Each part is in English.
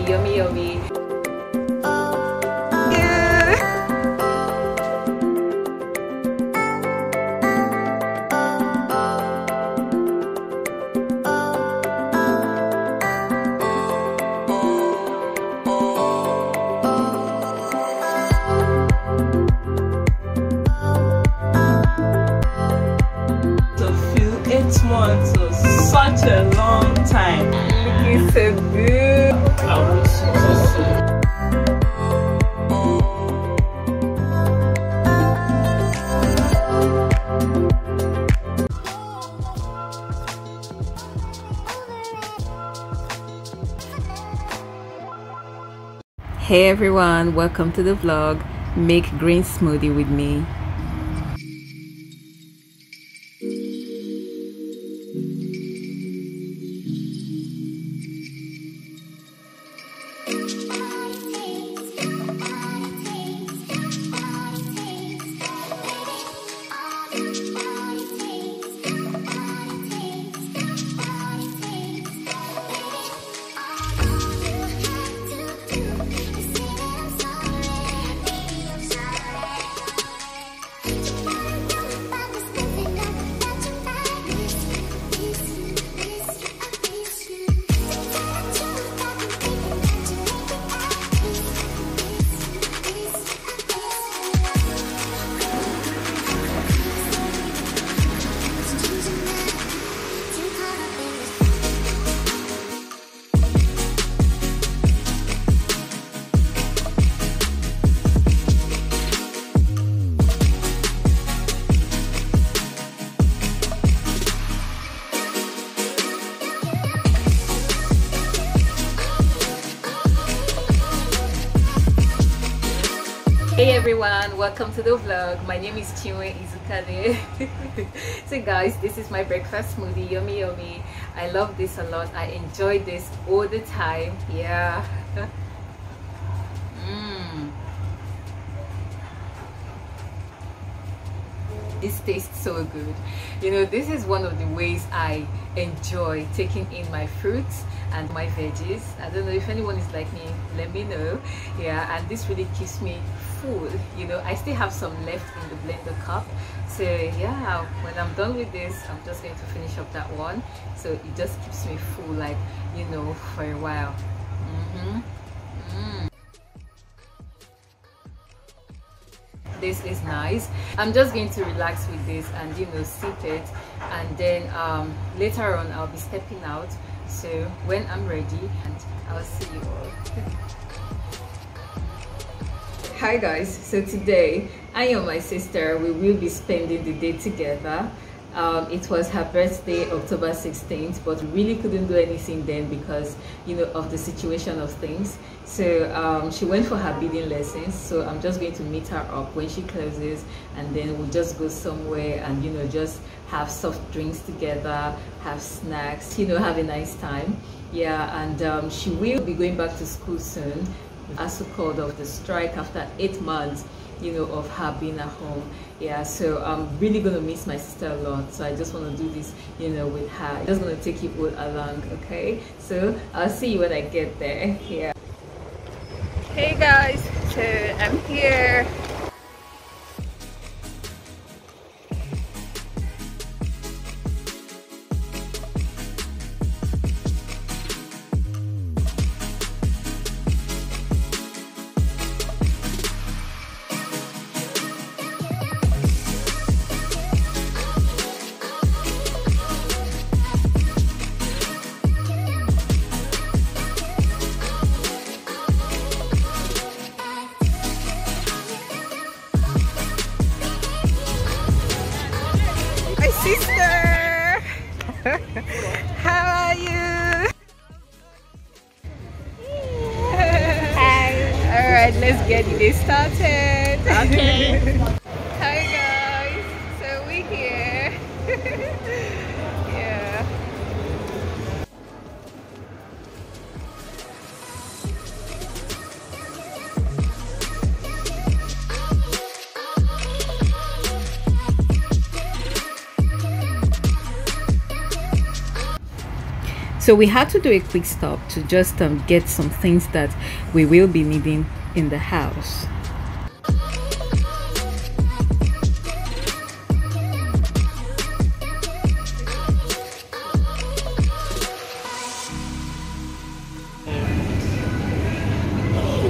smoothie, yummy yummy. So such a long time. Looking so good. I want so. Hey everyone, welcome to the vlog. Make green smoothie with me. Hey everyone, welcome to the vlog. My name is Chinwe Izukade. So guys, this is my breakfast smoothie, yummy yummy. I love this a lot. I enjoy this all the time. Yeah. This tastes so good. You know, this is one of the ways I enjoy taking in my fruits and my veggies. I don't know if anyone is like me, let me know. Yeah, and this really keeps me full. You know, I still have some left in the blender cup, so yeah, when I'm done with this, I'm just going to finish up that one, so it just keeps me full, like, you know, for a while. This is nice. I'm just going to relax with this and, you know, sip it, and then later on I'll be stepping out, so when I'm ready, and I'll see you all. Hi guys, so today I and my sister, we will be spending the day together. It was her birthday, October 16th, but we really couldn't do anything then because, you know, of the situation of things. So she went for her beading lessons, so I'm just going to meet her up when she closes, and then we'll just go somewhere and, you know, just have soft drinks together, have snacks, you know, have a nice time. Yeah, and she will be going back to school soon, as so called of the strike after 8 months, you know, of her being at home. Yeah, so I'm really gonna miss my sister a lot, so I just want to do this, you know, with her. I'm just gonna take you all along, okay? So I'll see you when I get there. Yeah. Hey guys, so I'm here. Sister, how are you? Hi. All right, let's get this started. Okay. Hi guys. So we're here. Yeah. So we had to do a quick stop to just get some things that we will be needing in the house.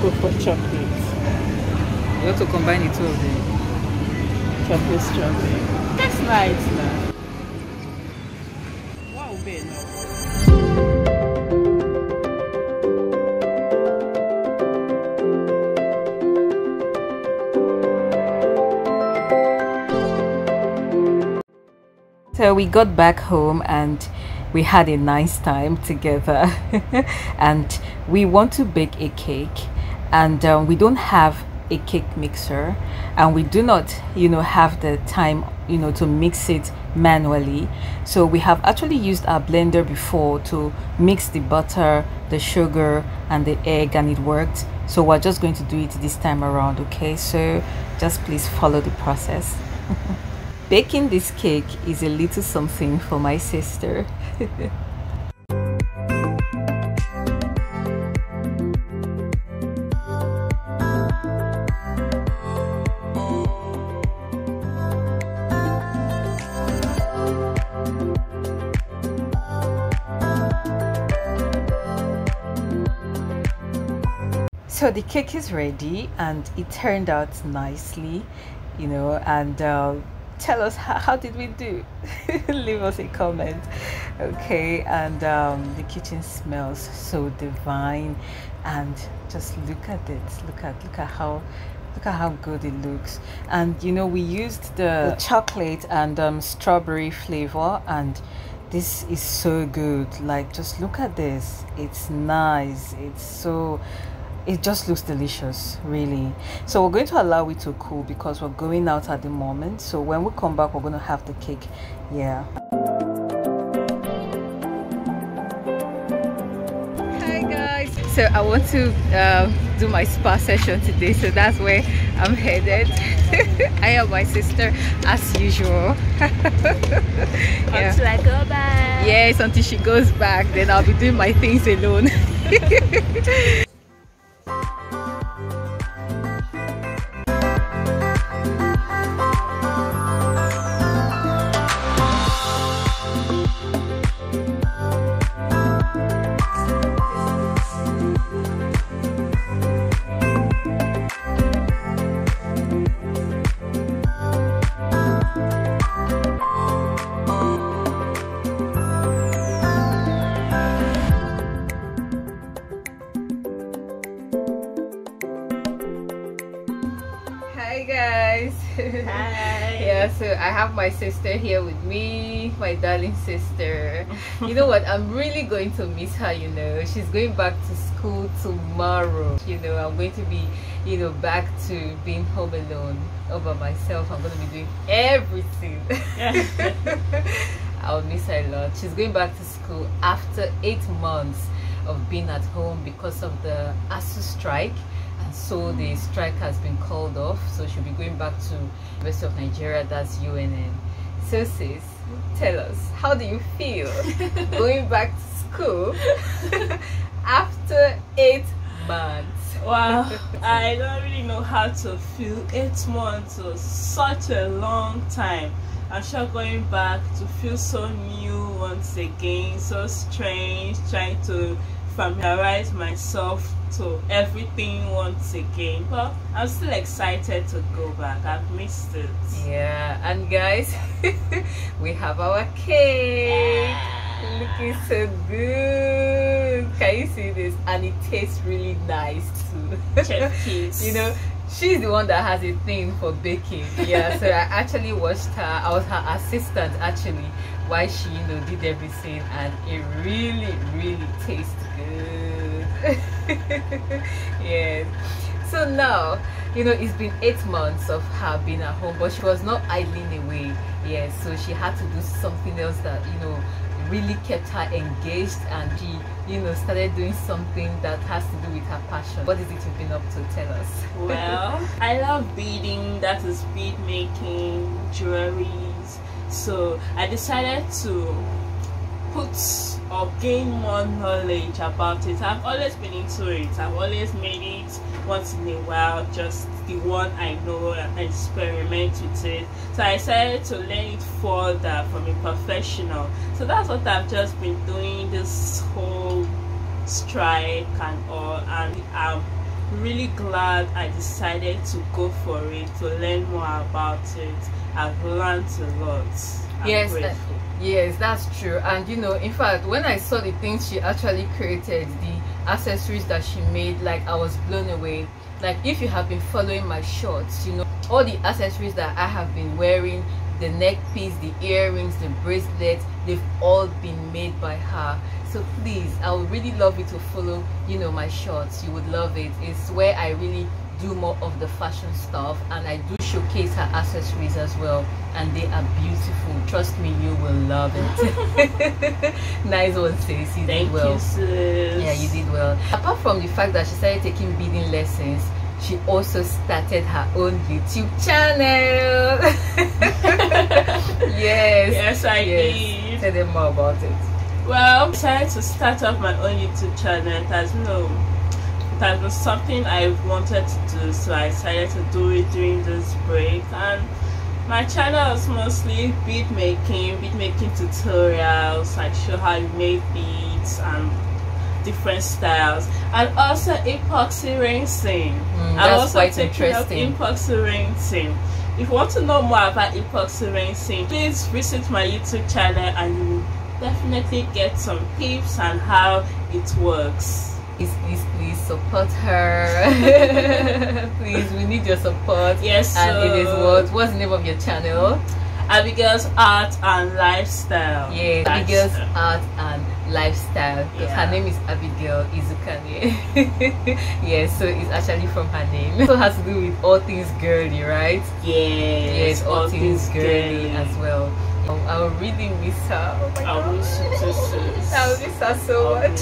Go for chocolate. We have to combine the two of them. Chocolate strawberry. That's nice now. Wow, babe. So we got back home and we had a nice time together and we want to bake a cake, and we don't have a cake mixer, and we do not have the time to mix it manually. So we have actually used our blender before to mix the butter, the sugar and the egg, and it worked. So we're just going to do it this time around. Okay, so just please follow the process. Baking this cake is a little something for my sister. So the cake is ready and it turned out nicely, and tell us how did we do. Leave us a comment. Okay, and the kitchen smells so divine, and just look at it. Look at how good it looks. And we used the chocolate and strawberry flavor, and this is so good. Like, just look at this. It's nice. It just looks delicious, really. So we're going to allow it to cool because we're going out at the moment. So when we come back, we're going to have the cake. Yeah. Hi guys. So I want to do my spa session today. So that's where I'm headed. I am my sister as usual. Yeah. Until I go back. Yes, until she goes back. Then I'll be doing my things alone. Hi guys. Hi. Yeah, so I have my sister here with me, my darling sister. You know what, I'm really going to miss her. She's going back to school tomorrow. I'm going to be back to being home alone all by myself. I'm going to be doing everything. I'll miss her a lot. She's going back to school after 8 months of being at home because of the ASU strike. So the strike has been called off, so she'll be going back to University of Nigeria, that's UNN. So sis, tell us, how do you feel going back to school after 8 months? Wow, I don't really know how to feel. 8 months was such a long time. I'm sure going back to feel so new once again, so strange, trying to familiarize myself to everything once again, but I'm still excited to go back. I've missed it. Yeah, and guys, we have our cake. Looking so good. Can you see this? And it tastes really nice too. Chef kiss. She's the one that has a thing for baking. Yeah, so I actually watched her. I was her assistant actually while she did everything, and it really tastes good. Yes. So now it's been 8 months of her being at home, but she was not idling away. Yes, so she had to do something else that really kept her engaged, and she started doing something that has to do with her passion. What is it you've been up to? Tell us. Well, I love beading, that is bead making, jewelries. So I decided to put or gain more knowledge about it. I've always been into it. I've always made it once in a while, just the one I know, and experiment with it. So I decided to learn it further from a professional. So that's what I've just been doing this whole strike and all, and I'm really glad I decided to go for it, to learn more about it. I've learned a lot. Yes, yes, that's true. And you know, in fact, when I saw the things she actually created, the accessories that she made, like, I was blown away. Like, if you have been following my shorts, you know, all the accessories that I have been wearing, the neck piece, the earrings, the bracelets, they've all been made by her. So please, I would really love you to follow, you know, my shorts. You would love it. It's where I really do more of the fashion stuff, and I do showcase her accessories as well, and they are beautiful. Trust me, you will love it. Nice one, sis. You did well. Thank you, sis. Yeah, you did well. Apart from the fact that she started taking beading lessons, she also started her own YouTube channel. Yes, I did. Tell them more about it. Well, I decided to start up my own YouTube channel. That was something I wanted to do, so I decided to do it during this break. And my channel is mostly bead making tutorials. I show how you make beads and different styles, and also epoxy rinsing. I'm also taking up epoxy rinsing. If you want to know more about epoxy rinsing, please visit my YouTube channel, and you will definitely get some tips on how it works. Please support her. Please, we need your support. Yes, and it is what's the name of your channel? Abigail's Art and Lifestyle. Yeah, Abigail's Art and Lifestyle. Because her name is Abigail Izukanye. Yes, so it's actually from her name. It also has to do with all things girly, right? Yes, all things girly as well. I will really miss her. Oh my God. I will miss her so much.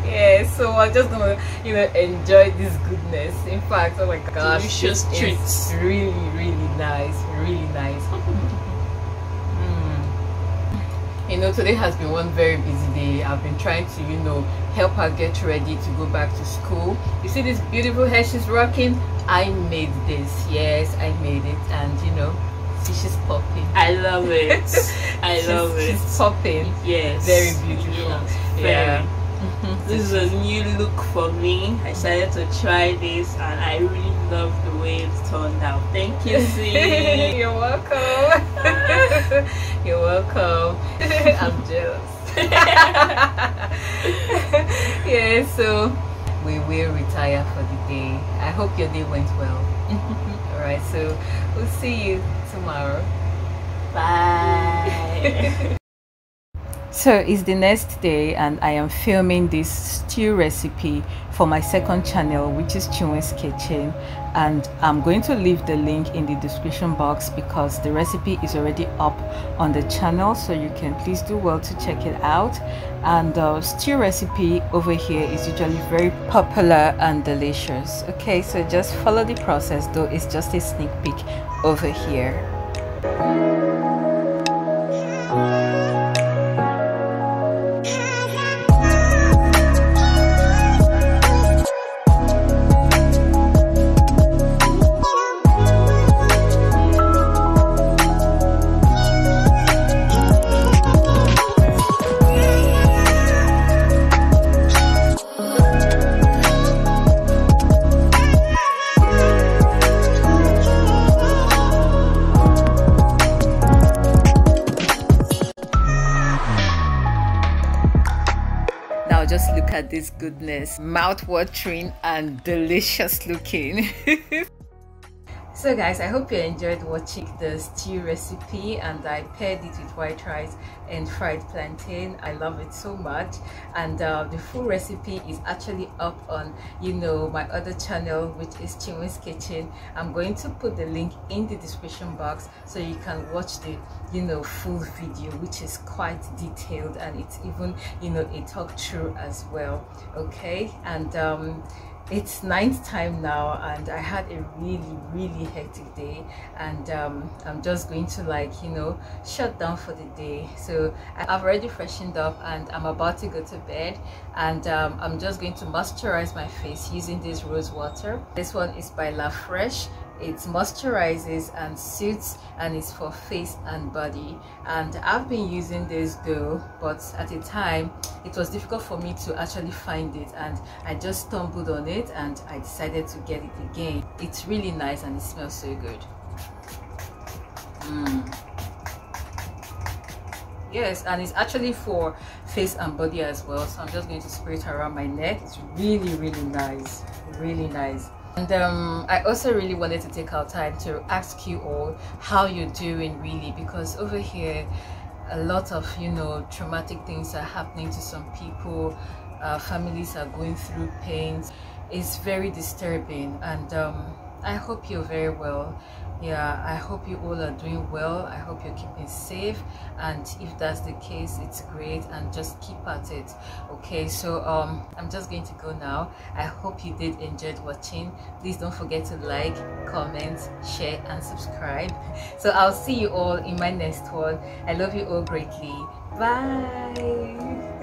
Yeah, so I'm just gonna, you know, enjoy this goodness. In fact, oh my gosh, delicious treats. Really, really nice. Really nice. You know, today has been one very busy day. I've been trying to, you know, help her get ready to go back to school. You see this beautiful hair she's rocking? I made this. Yes, I made it, and you know, she's popping. I love it. She's popping. Yes, very beautiful. Yes, yeah. This is a new look for me. I decided to try this, and I really love the way it's turned out. Thank you, sis. You're welcome. You're welcome. I'm jealous. Yeah, so we will retire for the day. I hope your day went well. Alright, so we'll see you tomorrow. Bye. So it's the next day, and I am filming this stew recipe for my second channel, which is Chinwe's Kitchen, and I'm going to leave the link in the description box because the recipe is already up on the channel, so you can please do well to check it out. And the stew recipe over here is usually very popular and delicious. Okay, so just follow the process, though it's just a sneak peek over here. Just look at this goodness, mouth-watering and delicious looking. So guys, I hope you enjoyed watching the stew recipe, and I paired it with white rice and fried plantain. I love it so much, and the full recipe is actually up on, you know, my other channel, which is Chinwe's Kitchen. I'm going to put the link in the description box so you can watch the, you know, full video, which is quite detailed, and it's even, you know, a talk through as well. Okay, and It's ninth time now, and I had a really hectic day, and I'm just going to, like, you know, shut down for the day. So I've already freshened up and I'm about to go to bed, and I'm just going to moisturize my face using this rose water. This one is by La Fresh. It moisturizes and soothes, and it's for face and body. And I've been using this though, but at the time it was difficult for me to actually find it, and I just stumbled on it and I decided to get it again. It's really nice and it smells so good. Yes, and it's actually for face and body as well. So I'm just going to spray it around my neck. It's really nice, really nice. And I also really wanted to take our time to ask you all how you're doing, really, because over here a lot of, you know, traumatic things are happening to some people. Families are going through pains. It's very disturbing, and I hope you're very well. Yeah, I hope you all are doing well. I hope you're keeping safe, and if that's the case, it's great, and just keep at it. Okay, so I'm just going to go now. I hope you did enjoy watching. Please don't forget to like, comment, share and subscribe. So I'll see you all in my next one. I love you all greatly. Bye.